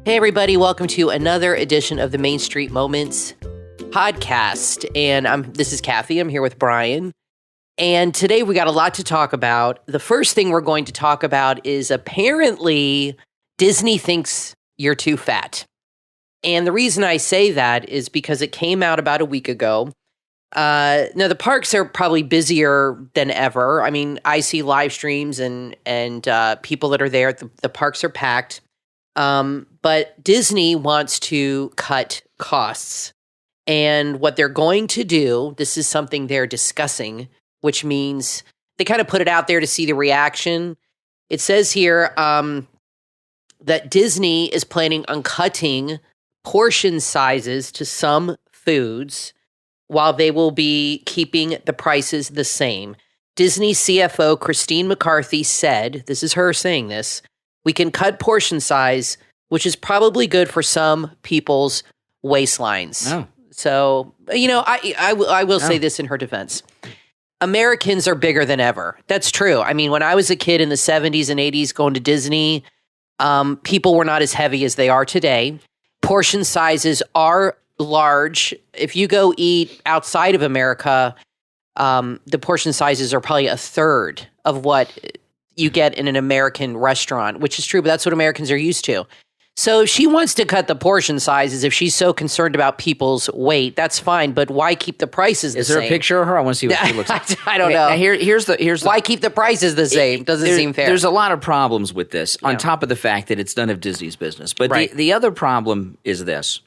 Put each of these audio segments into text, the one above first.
Hey, everybody. Welcome to another edition of the Main Street Moments podcast. And this is Kathy. I'm here with Brian. And today we got a lot to talk about. The first thing we're going to talk about is apparently Disney thinks you're too fat. And the reason I say that is because it came out about a week ago. Now, the parks are probably busier than ever. I mean, I see live streams and people that are there. The parks are packed. But Disney wants to cut costs. And what they're going to do, this is something they're discussing, which means they kind of put it out there to see the reaction. It says here that Disney is planning on cutting portion sizes to some foods while they will be keeping the prices the same. Disney CFO Christine McCarthy said, this is her saying this, we can cut portion size, which is probably good for some people's waistlines. Oh. So, I will say this in her defense. Americans are bigger than ever. That's true. I mean, when I was a kid in the 70s and 80s going to Disney, people were not as heavy as they are today. Portion sizes are large. If you go eat outside of America, the portion sizes are probably a third of what you get in an American restaurant, which is true, but that's what Americans are used to. So if she wants to cut the portion sizes, if she's so concerned about people's weight, that's fine. But why keep the prices the same? Is there a picture of her? I want to see what she looks like. I don't know. Here's why keep the prices the same? Doesn't seem fair. There's a lot of problems with this, on top of the fact that it's none of Disney's business. But the other problem is this.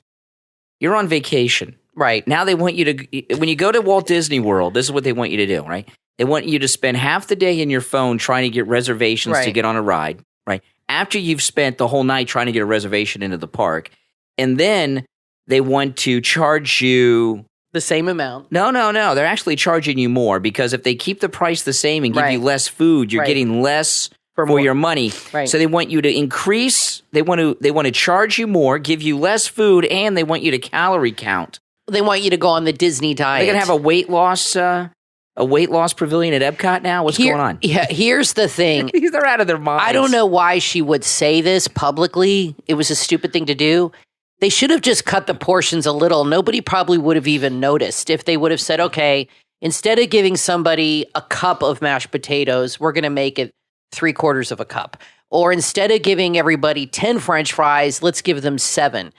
You're on vacation. Right. Now they want you to, when you go to Walt Disney World, this is what they want you to do, right? They want you to spend half the day in your phone trying to get reservations to get on a ride, right? After you've spent the whole night trying to get a reservation into the park. And then they want to charge you the same amount. No. They're actually charging you more because if they keep the price the same and give you less food, you're getting less for your money. Right. So they want you to increase, they want to charge you more, give you less food, and they want you to calorie count. They want you to go on the Disney diet. They're going to have a weight loss pavilion at Epcot now? What's going on? Yeah, here's the thing. They're out of their minds. I don't know why she would say this publicly. It was a stupid thing to do. They should have just cut the portions a little. Nobody probably would have even noticed if they would have said, okay, instead of giving somebody a cup of mashed potatoes, we're going to make it 3/4 of a cup. Or instead of giving everybody 10 French fries, let's give them 7.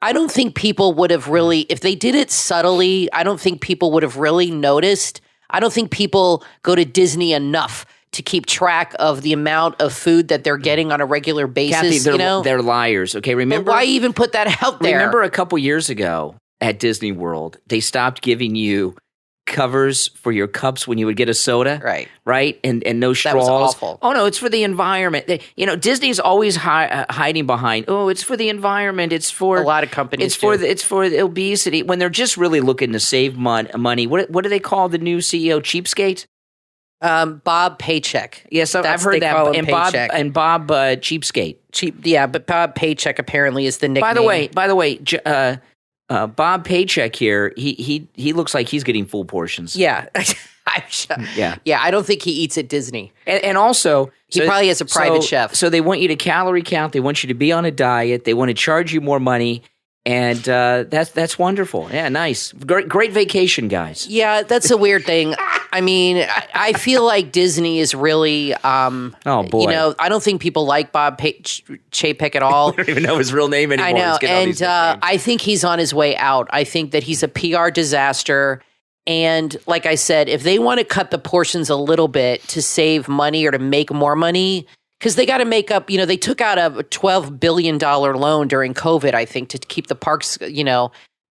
I don't think people would have really, if they did it subtly, I don't think people would have really noticed. I don't think people go to Disney enough to keep track of the amount of food that they're getting on a regular basis. Kathy, they're liars. Okay, remember? But why even put that out there? Remember a couple years ago at Disney World, they stopped giving you covers for your cups when you would get a soda, right, and no straws. That was awful. Oh no, it's for the environment. Disney's always hiding behind. Oh, it's for the environment. It's for a lot of companies. It's for obesity. When they're just really looking to save money. What do they call the new CEO? Cheapskate. Bob Paycheck. Yes, I've heard that. And Bob Cheapskate. But Bob Paycheck apparently is the nickname. By the way. Bob Paycheck here, he looks like he's getting full portions. Yeah. I don't think he eats at Disney. And also, he probably has a private chef. So they want you to calorie count. They want you to be on a diet. They want to charge you more money. And that's wonderful. Yeah, nice. Great vacation, guys. Yeah, that's a weird thing. I mean, I feel like Disney is really, oh boy. I don't think people like Bob Chapek at all. I don't even know his real name anymore. I know, and I think he's on his way out. I think that he's a PR disaster. And like I said, if they want to cut the portions a little bit to save money or to make more money, because they got to make up, they took out a $12 billion loan during COVID, I think, to keep the parks,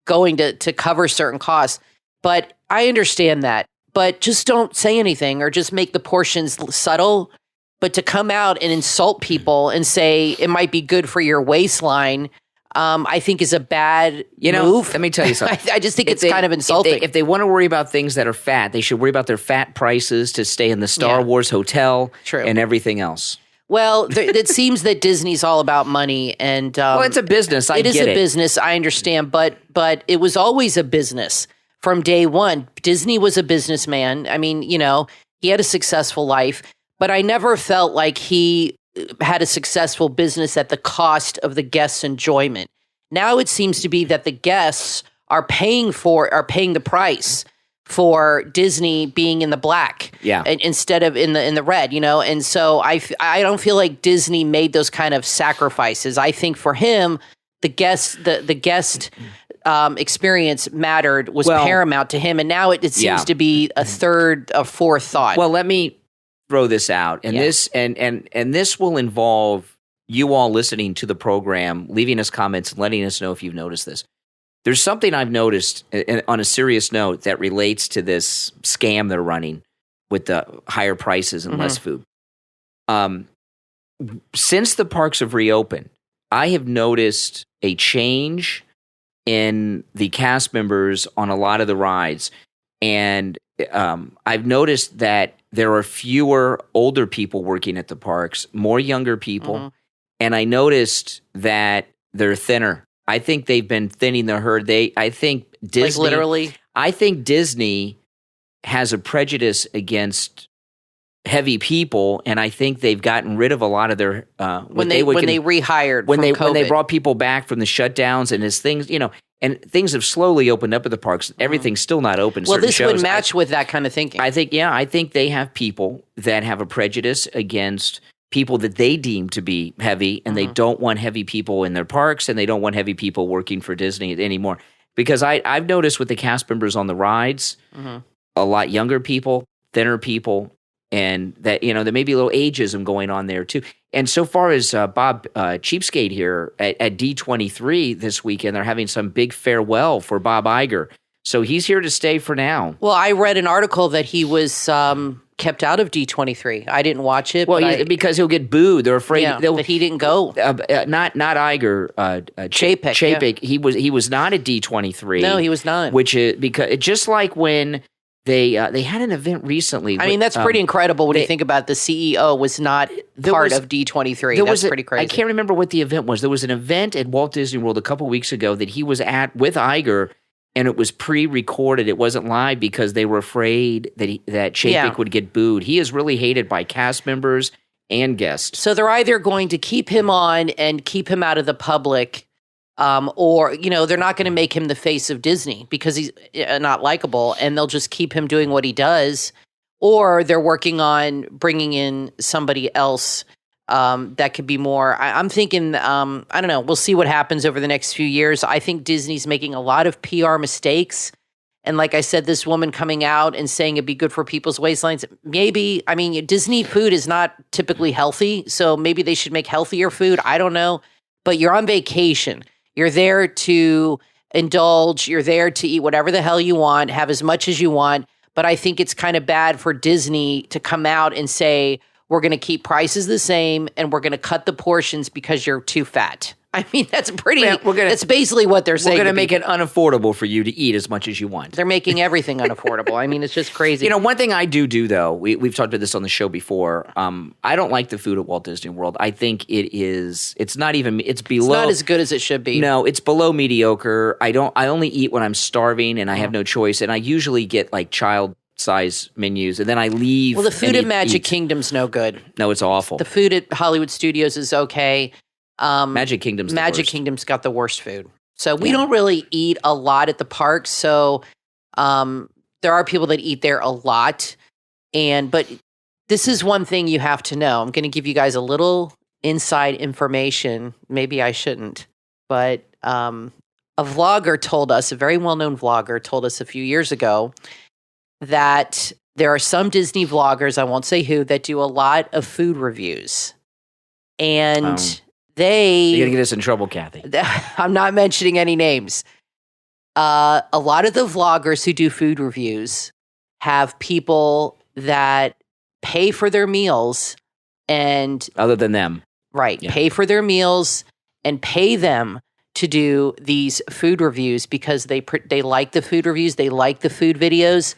going to cover certain costs. But I understand that. But just don't say anything or just make the portions subtle. But to come out and insult people and say it might be good for your waistline, I think is a bad move. Let me tell you something. I just think it's kind of insulting. If they want to worry about things that are fat, they should worry about their fat prices to stay in the Star Wars hotel and everything else. Well, it seems that Disney's all about money, and well, it's a business. It is a business. I understand, but it was always a business from day one. Disney was a businessman. I mean, he had a successful life, but I never felt like he had a successful business at the cost of the guests' enjoyment. Now it seems to be that the guests are paying the price for Disney being in the black, instead of in the red, And so I don't feel like Disney made those kind of sacrifices. I think for him, the guest experience was paramount to him, and now it seems to be a fourth thought. Well, let me throw this out, and this will involve you all listening to the program, leaving us comments, and letting us know if you've noticed this. There's something I've noticed on a serious note that relates to this scam they're running with the higher prices and less food. Since the parks have reopened, I have noticed a change in the cast members on a lot of the rides. And I've noticed that there are fewer older people working at the parks, more younger people. And I noticed that they're thinner. I think they've been thinning the herd. I think Disney, like literally. I think Disney has a prejudice against heavy people, and I think they've gotten rid of a lot of their when they rehired when they COVID. brought people back from the shutdowns, and as things and things have slowly opened up at the parks. Everything's still not open. Well, this would match with that kind of thinking. I think they have people that have a prejudice against people that they deem to be heavy, and they don't want heavy people in their parks, and they don't want heavy people working for Disney anymore. Because I've noticed with the cast members on the rides, a lot younger people, thinner people, and that there may be a little ageism going on there too. And so far as Bob Cheapskate here at D23 this weekend, they're having some big farewell for Bob Iger. So he's here to stay for now. Well, I read an article that he was kept out of D23. I didn't watch it. Well, because he'll get booed. They're afraid that he didn't go. Not Iger. Chapek. Yeah. He was not at D23. No, he was not. Which is because just like when they had an event recently. I mean, that's pretty incredible when you think about it. The CEO was not part of D23. That's pretty crazy. I can't remember what the event was. There was an event at Walt Disney World a couple weeks ago that he was at with Iger. And it was pre-recorded. It wasn't live because they were afraid that Chapek would get booed. He is really hated by cast members and guests. So they're either going to keep him on and keep him out of the public, or they're not going to make him the face of Disney because he's not likable, and they'll just keep him doing what he does, or they're working on bringing in somebody else that could be more. I'm thinking, I don't know. We'll see what happens over the next few years. I think Disney's making a lot of PR mistakes. And like I said, this woman coming out and saying it'd be good for people's waistlines. Maybe, I mean, Disney food is not typically healthy. So maybe they should make healthier food. I don't know. But you're on vacation. You're there to indulge. You're there to eat whatever the hell you want, have as much as you want. But I think it's kind of bad for Disney to come out and say, we're going to keep prices the same, and we're going to cut the portions because you're too fat. I mean, that's pretty. That's basically what they're saying. We're going to make it unaffordable for you to eat as much as you want. They're making everything unaffordable. I mean, it's just crazy. One thing I do though, we've talked about this on the show before. I don't like the food at Walt Disney World. I think it's not even. It's below. It's not as good as it should be. No, it's below mediocre. I only eat when I'm starving and I have no choice, and I usually get like child-size menus, and then I leave. Well, the food at Magic Kingdom's no good. No, it's awful. The food at Hollywood Studios is okay. Magic Kingdom's got the worst food. So we don't really eat a lot at the parks. So there are people that eat there a lot. But this is one thing you have to know. I'm going to give you guys a little inside information. Maybe I shouldn't. But a vlogger told us, a very well-known vlogger told us a few years ago that there are some Disney vloggers, I won't say who, that do a lot of food reviews. And you're going to get us in trouble, Kathy. I'm not mentioning any names. A lot of the vloggers who do food reviews have people that pay for their meals and... Other than them. Right. Yeah. Pay for their meals and pay them to do these food reviews because they like the food reviews, they like the food videos.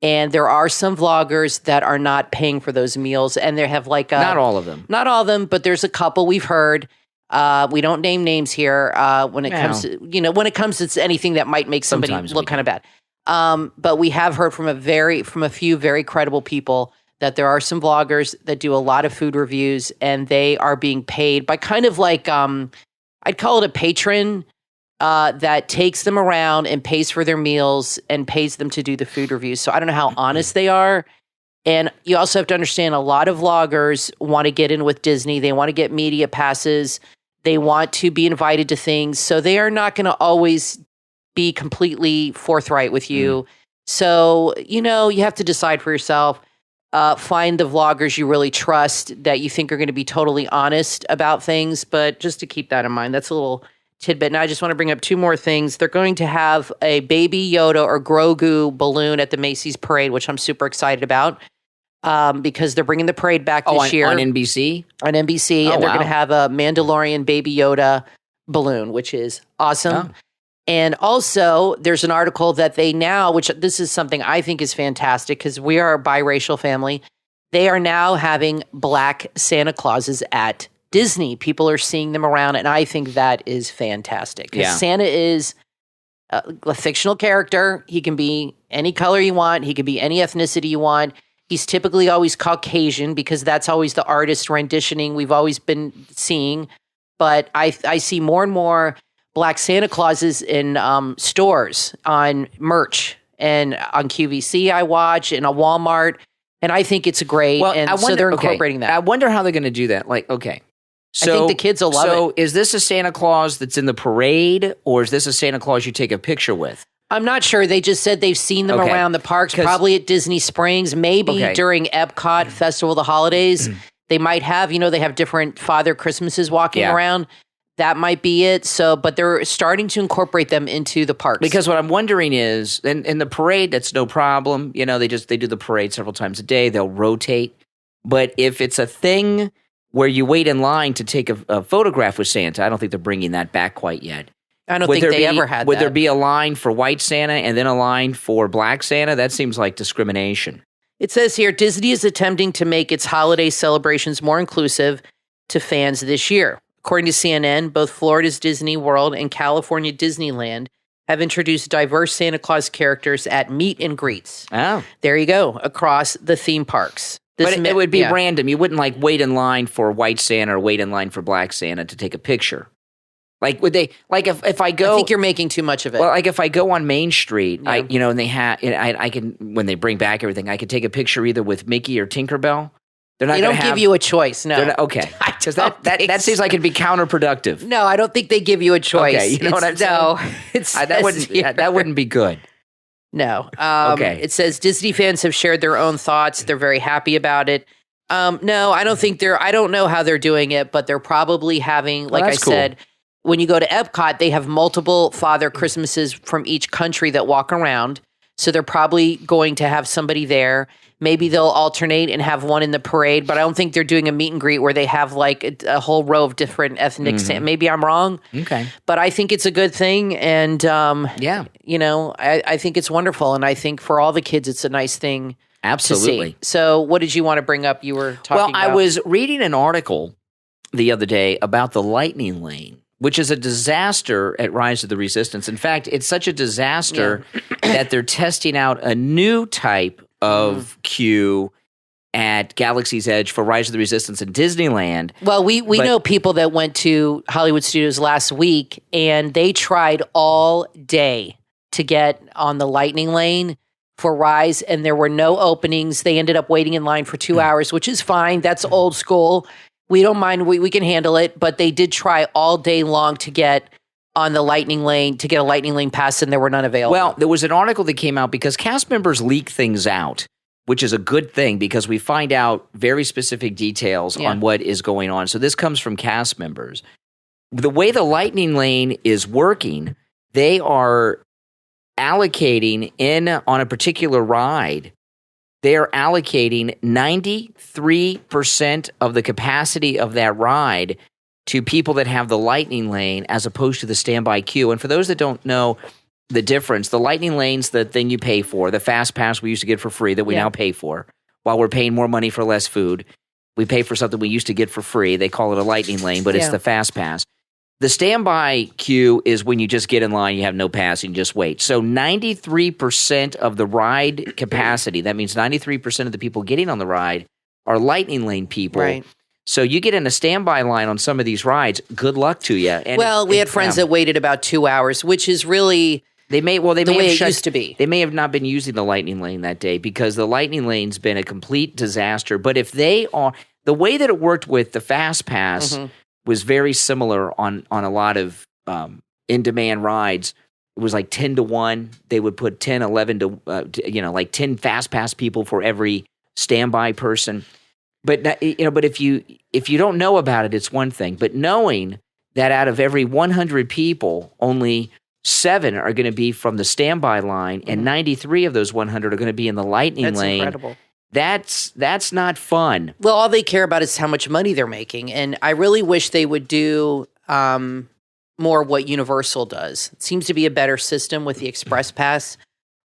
And there are some vloggers that are not paying for those meals, and they have like not all of them. Not all of them, but there's a couple we've heard. We don't name names here when it comes to anything that might make somebody look kind of bad. But we have heard from a few very credible people that there are some vloggers that do a lot of food reviews, and they are being paid by kind of like, I'd call it a patron that takes them around and pays for their meals and pays them to do the food reviews. So I don't know how honest they are. And you also have to understand a lot of vloggers want to get in with Disney. They want to get media passes. They want to be invited to things. So they are not going to always be completely forthright with you. So, you have to decide for yourself. Find the vloggers you really trust that you think are going to be totally honest about things. But just to keep that in mind, that's a little tidbit. Now, I just want to bring up two more things. They're going to have a Baby Yoda or Grogu balloon at the Macy's parade, which I'm super excited about. Because they're bringing the parade back this year. On NBC? On NBC. And they're going to have a Mandalorian Baby Yoda balloon, which is awesome. Oh. And also, there's an article that they now, which this is something I think is fantastic because we are a biracial family. They are now having Black Santa Clauses at Disney. People are seeing them around, and I think that is fantastic. Because Santa is a fictional character. He can be any color you want. He can be any ethnicity you want. He's typically always Caucasian because that's always the artist renditioning we've always been seeing. But I see more and more Black Santa Clauses in stores, on merch, and on QVC I watch, and on Walmart. And I think it's great. Well, so they're incorporating that. I wonder how they're going to do that. So, I think the kids will love it. So is this a Santa Claus that's in the parade, or is this a Santa Claus you take a picture with? I'm not sure. They just said they've seen them around the parks, probably at Disney Springs, maybe during Epcot Festival of the Holidays. They might have, they have different Father Christmases walking around. That might be it. So, but they're starting to incorporate them into the parks. Because what I'm wondering is, in the parade, that's no problem. They do the parade several times a day. They'll rotate. But if it's a thing where you wait in line to take a photograph with Santa, I don't think they're bringing that back quite yet. I don't think they ever had that. Would there be a line for white Santa and then a line for black Santa? That seems like discrimination. It says here, Disney is attempting to make its holiday celebrations more inclusive to fans this year. According to CNN, both Florida's Disney World and California Disneyland have introduced diverse Santa Claus characters at meet and greets. Oh. There you go, across the theme parks. But it would be random. You wouldn't wait in line for white Santa or wait in line for black Santa to take a picture. Would they, if I go... I think you're making too much of it. Well, if I go on Main Street, and they have, I can, when they bring back everything, I could take a picture either with Mickey or Tinkerbell. They don't give you a choice, no. Okay. Because that seems like it'd be counterproductive. No, I don't think they give you a choice. Okay, you know what I'm saying? No, that wouldn't be good. No. Okay. It says Disney fans have shared their own thoughts. They're very happy about it. No, I don't think I don't know how they're doing it, but they're probably having, said, when you go to Epcot, they have multiple Father Christmases from each country that walk around. So they're probably going to have somebody there. Maybe they'll alternate and have one in the parade, but I don't think they're doing a meet and greet where they have a whole row of different ethnic. Maybe I'm wrong. Okay. But I think it's a good thing. And, I think it's wonderful. And I think for all the kids, it's a nice thing. Absolutely. To see. So what did you want to bring up? You were talking about. I was reading an article the other day about the Lightning Lane, which is a disaster at Rise of the Resistance. In fact, it's such a disaster that they're testing out a new type of queue at Galaxy's Edge for Rise of the Resistance in Disneyland. Well, we know people that went to Hollywood Studios last week, and they tried all day to get on the Lightning Lane for Rise, and there were no openings. They ended up waiting in line for 2 hours, which is fine. That's old school. We don't mind. We can handle it. But they did try all day long to get on the Lightning Lane, to get a Lightning Lane pass, and there were none available. Well, there was an article that came out because cast members leak things out, which is a good thing because we find out very specific details on what is going on. So this comes from cast members. The way the Lightning Lane is working, they are allocating on a particular ride, they are allocating 93% of the capacity of that ride to people that have the Lightning Lane as opposed to the standby queue. And for those that don't know the difference, the Lightning Lane's the thing you pay for, the Fast Pass we used to get for free that we now pay for. While we're paying more money for less food, we pay for something we used to get for free. They call it a Lightning Lane, but it's the Fast Pass. The standby queue is when you just get in line, you have no pass, and you just wait. So 93% of the ride capacity, that means 93% of the people getting on the ride are lightning lane people. Right. So you get in a standby line on some of these rides, good luck to you. And we had friends that waited about 2 hours, which is really the way it used to be. They may have not been using the lightning lane that day because the lightning lane's been a complete disaster. But if they are, the way that it worked with the Fast Pass was very similar on a lot of in-demand rides. It was like 10 to 1. They would put 10, 11 to, like 10 Fast Pass people for every standby person. But but if you don't know about it, it's one thing. But knowing that out of every 100 people, only 7 are going to be from the standby line, and 93 of those 100 are going to be in the lightning lane. That's incredible. That's not fun. Well, all they care about is how much money they're making, and I really wish they would do more what Universal does. It seems to be a better system with the Express Pass,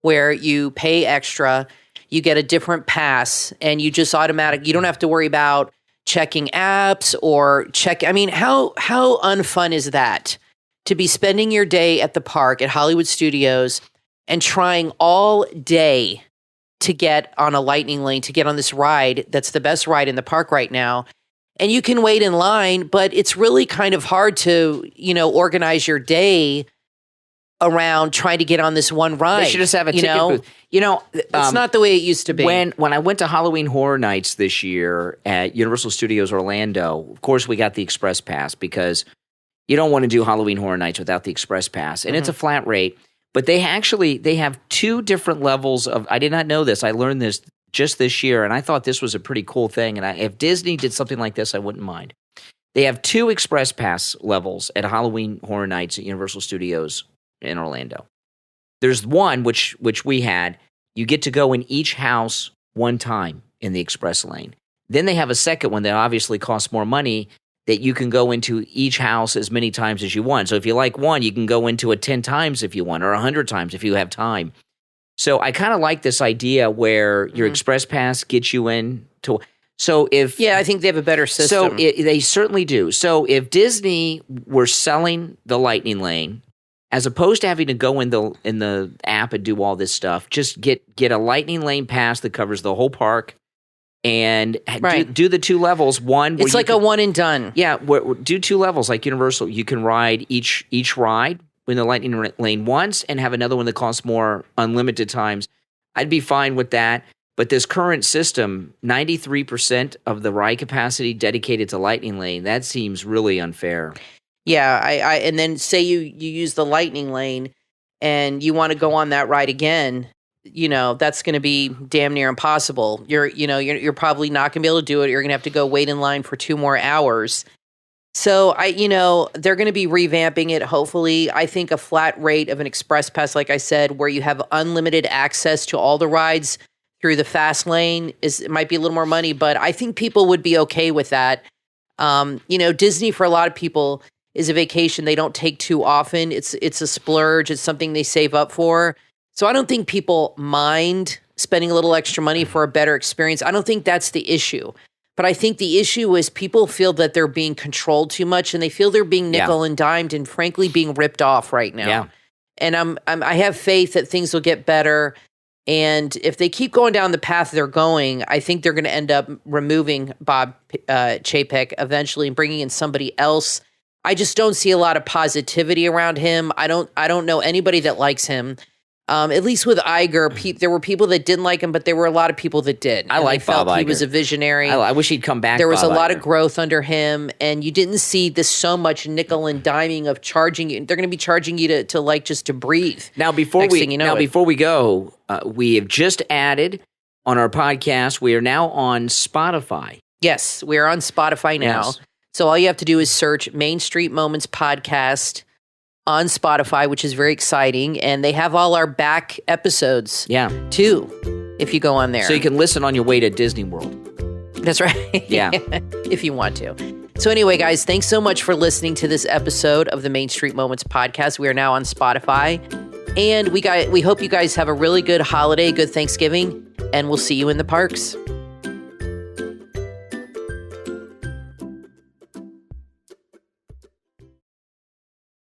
where you pay extra, you get a different pass, and you just you don't have to worry about checking apps or I mean, how unfun is that? To be spending your day at the park at Hollywood Studios and trying all day to get on a lightning lane, to get on this ride that's the best ride in the park right now. And you can wait in line, but it's really kind of hard to, organize your day around trying to get on this one ride. They should just have a ticket booth. It's not the way it used to be. When I went to Halloween Horror Nights this year at Universal Studios Orlando, of course we got the Express Pass because you don't want to do Halloween Horror Nights without the Express Pass. And it's a flat rate. But they have 2 different levels of, I did not know this. I learned this just this year, and I thought this was a pretty cool thing. And if Disney did something like this, I wouldn't mind. They have 2 Express Pass levels at Halloween Horror Nights at Universal Studios in Orlando. There's one, which we had. You get to go in each house one time in the Express lane. Then they have a second one that obviously costs more money, that you can go into each house as many times as you want. So if you like one, you can go into it 10 times if you want, or 100 times if you have time. So I kind of like this idea where your Express Pass gets you in to. So if I think they have a better system. So they certainly do. So if Disney were selling the lightning lane, as opposed to having to go in the app and do all this stuff, just get a lightning lane pass that covers the whole park. And do the 2 levels. One, it's like a one and done. Yeah, do 2 levels like Universal. You can ride each ride in the lightning lane once, and have another one that costs more unlimited times. I'd be fine with that. But this current system, 93% of the ride capacity dedicated to lightning lane, that seems really unfair. Yeah, and then say you use the lightning lane, and you want to go on that ride again. That's going to be damn near impossible. You're probably not going to be able to do it. You're going to have to go wait in line for 2 more hours. So they're going to be revamping it. Hopefully, I think a flat rate of an Express Pass, like I said, where you have unlimited access to all the rides through the fast lane it might be a little more money, but I think people would be okay with that. Disney for a lot of people is a vacation they don't take too often. It's a splurge. It's something they save up for. So I don't think people mind spending a little extra money for a better experience. I don't think that's the issue. But I think the issue is people feel that they're being controlled too much, and they feel they're being nickel and dimed and frankly being ripped off right now. Yeah. And I have faith that things will get better. And if they keep going down the path they're going, I think they're going to end up removing Bob Chapek eventually and bringing in somebody else. I just don't see a lot of positivity around him. I don't know anybody that likes him. At least with Iger, there were people that didn't like him, but there were a lot of people that did. I like Bob Iger. He was a visionary. I wish he'd come back. There was Bob a lot Iger. of growth under him, and you didn't see this so much nickel and diming of charging you. They're going to be charging you to like just to breathe. Now, before we go, we have just added on our podcast. We are now on Spotify. Yes, we are on Spotify now. Yes. So all you have to do is search Main Street Moments Podcast on Spotify, which is very exciting. And they have all our back episodes, too, if you go on there. So you can listen on your way to Disney World. That's right. Yeah. If you want to. So anyway, guys, thanks so much for listening to this episode of the Main Street Moments podcast. We are now on Spotify. And we hope you guys have a really good holiday, good Thanksgiving, and we'll see you in the parks.